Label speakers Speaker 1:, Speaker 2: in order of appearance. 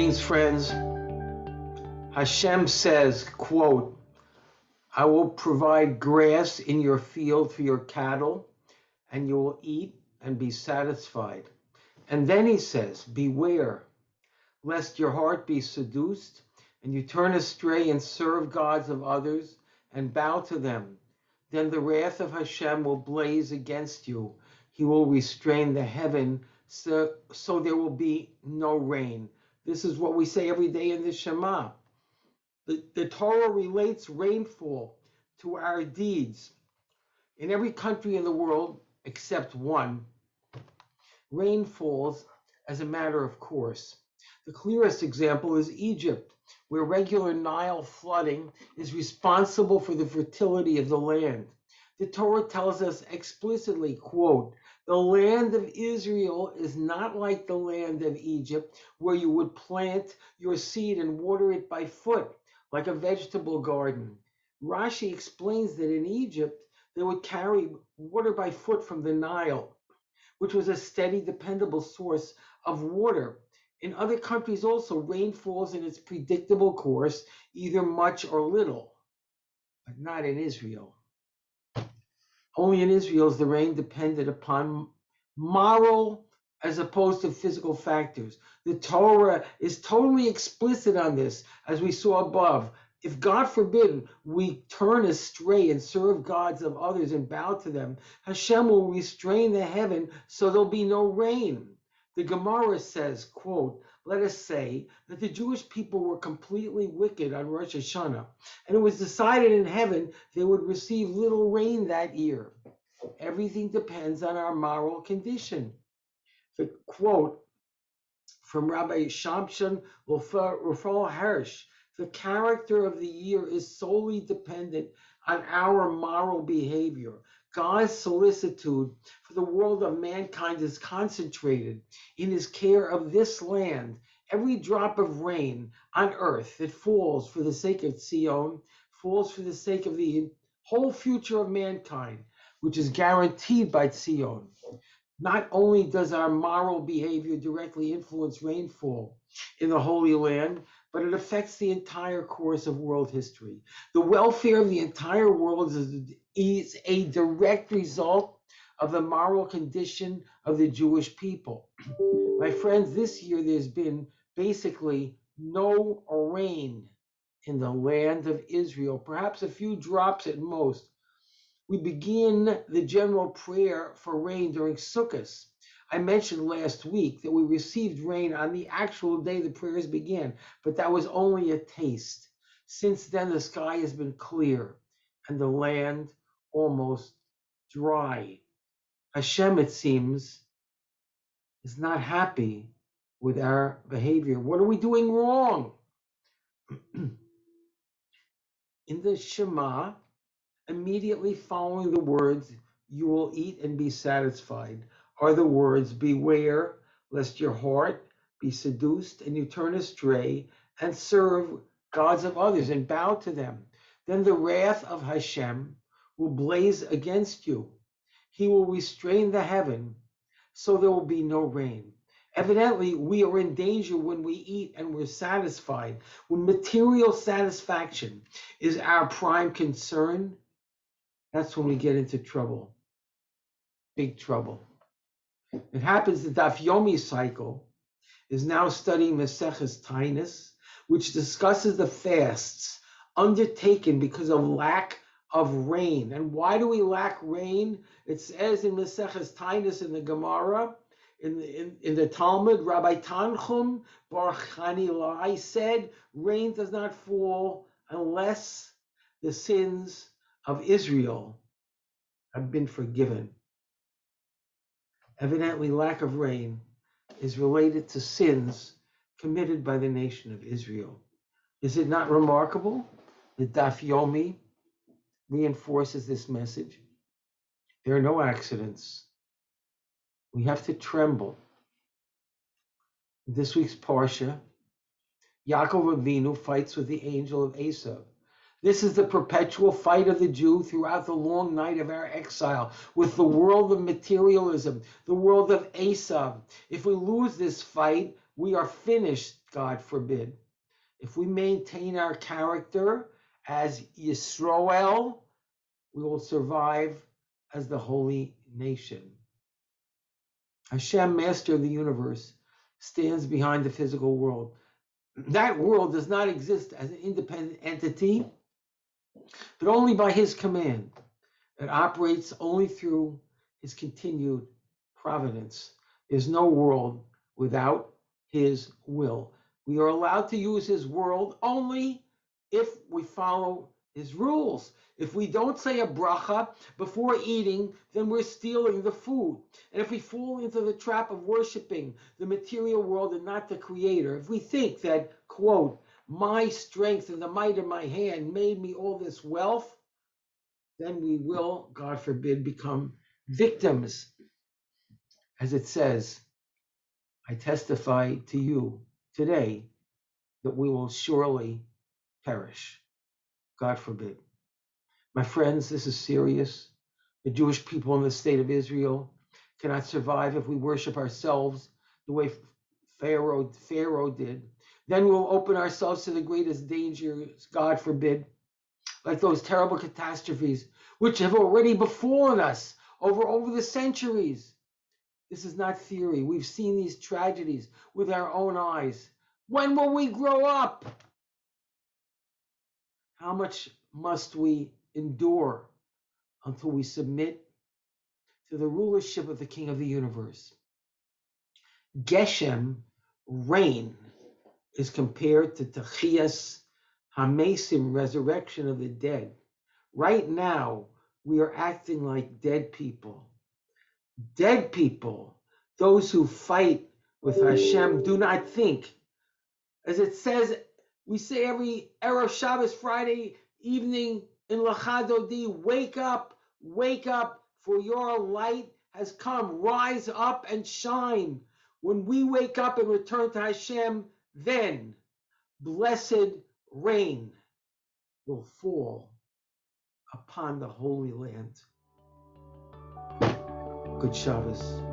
Speaker 1: Greetings, friends. Hashem says, quote, I will provide grass in your field for your cattle, and you will eat and be satisfied. And then he says, beware, lest your heart be seduced, and you turn astray and serve gods of others, and bow to them. Then the wrath of Hashem will blaze against you. He will restrain the heaven, so there will be no rain. This is what we say every day in the Shema. The Torah relates rainfall to our deeds. In every country in the world, except one, rain falls as a matter of course. The clearest example is Egypt, where regular Nile flooding is responsible for the fertility of the land. The Torah tells us explicitly, quote, the land of Israel is not like the land of Egypt, where you would plant your seed and water it by foot, like a vegetable garden. Rashi explains that in Egypt, they would carry water by foot from the Nile, which was a steady, dependable source of water. In other countries also, rain falls in its predictable course, either much or little, but not in Israel. Only in Israel is the rain dependent upon moral as opposed to physical factors. The Torah is totally explicit on this, as we saw above. If, God forbid, we turn astray and serve gods of others and bow to them, Hashem will restrain the heaven so there'll be no rain. The Gemara says, quote, let us say that the Jewish people were completely wicked on Rosh Hashanah, and it was decided in heaven they would receive little rain that year. Everything depends on our moral condition. The quote from Rabbi Shamshon Raphael Hirsch, the character of the year is solely dependent on our moral behavior. God's solicitude for the world of mankind is concentrated in his care of this land. Every drop of rain on earth that falls for the sake of Zion falls for the sake of the whole future of mankind, which is guaranteed by Zion. Not only does our moral behavior directly influence rainfall in the Holy Land, but it affects the entire course of world history. The welfare of the entire world is a direct result of the moral condition of the Jewish people. My friends, this year there's been basically no rain in the land of Israel, perhaps a few drops at most. We begin the general prayer for rain during Sukkot. I mentioned last week that we received rain on the actual day the prayers began, but that was only a taste. Since then, the sky has been clear and the land almost dry. Hashem, it seems, is not happy with our behavior. What are we doing wrong? In the Shema, immediately following the words, you will eat and be satisfied, are the words, beware lest your heart be seduced and you turn astray and serve gods of others and bow to them. Then the wrath of Hashem will blaze against you. He will restrain the heaven, so there will be no rain. Evidently, we are in danger when we eat and we're satisfied. When material satisfaction is our prime concern, that's when we get into trouble, big trouble. It happens the Daf Yomi cycle is now studying Maseches Tainus, which discusses the fasts undertaken because of lack of rain. And why do we lack rain? It says in Maseches Tainus in the Gemara, in the Talmud, Rabbi Tanchum Bar Chanilai said, rain does not fall unless the sins of Israel have been forgiven. Evidently, lack of rain is related to sins committed by the nation of Israel. Is it not remarkable that Daf Yomi reinforces this message? There are no accidents. We have to tremble. In this week's Parsha, Yaakov Avinu fights with the angel of Esav. This is the perpetual fight of the Jew throughout the long night of our exile with the world of materialism, the world of Esav. If we lose this fight, we are finished God forbid. If we maintain our character as Yisroel, we will survive as the holy nation. Hashem, master of the universe, stands behind the physical world. That world does not exist as an independent entity, but only by his command. It operates only through his continued providence. There's no world without his will. We are allowed to use his world only if we follow his rules. If we don't say a bracha before eating, then we're stealing the food. And if we fall into the trap of worshiping the material world and not the creator, if we think that, quote, my strength and the might of my hand made me all this wealth, then we will, God forbid, become victims. As it says, I testify to you today that we will surely perish. God forbid. My friends, this is serious. The Jewish people in the state of Israel cannot survive if we worship ourselves the way Pharaoh did. Then we will open ourselves to the greatest dangers, God forbid, like those terrible catastrophes which have already befallen us over the centuries. This is not theory. We've seen these tragedies with our own eyes. When will we grow up? How much must we endure until we submit to the rulership of the King of the universe? Geshem Rain is compared to Techias Hamesim, resurrection of the dead. Right now, we are acting like dead people. Dead people, those who fight with Hashem, do not think. As it says, we say every Erev Shabbos Friday evening in Lachadodi, wake up, for your light has come. Rise up and shine. When we wake up and return to Hashem, then blessed rain will fall upon the Holy Land. Good Shabbos.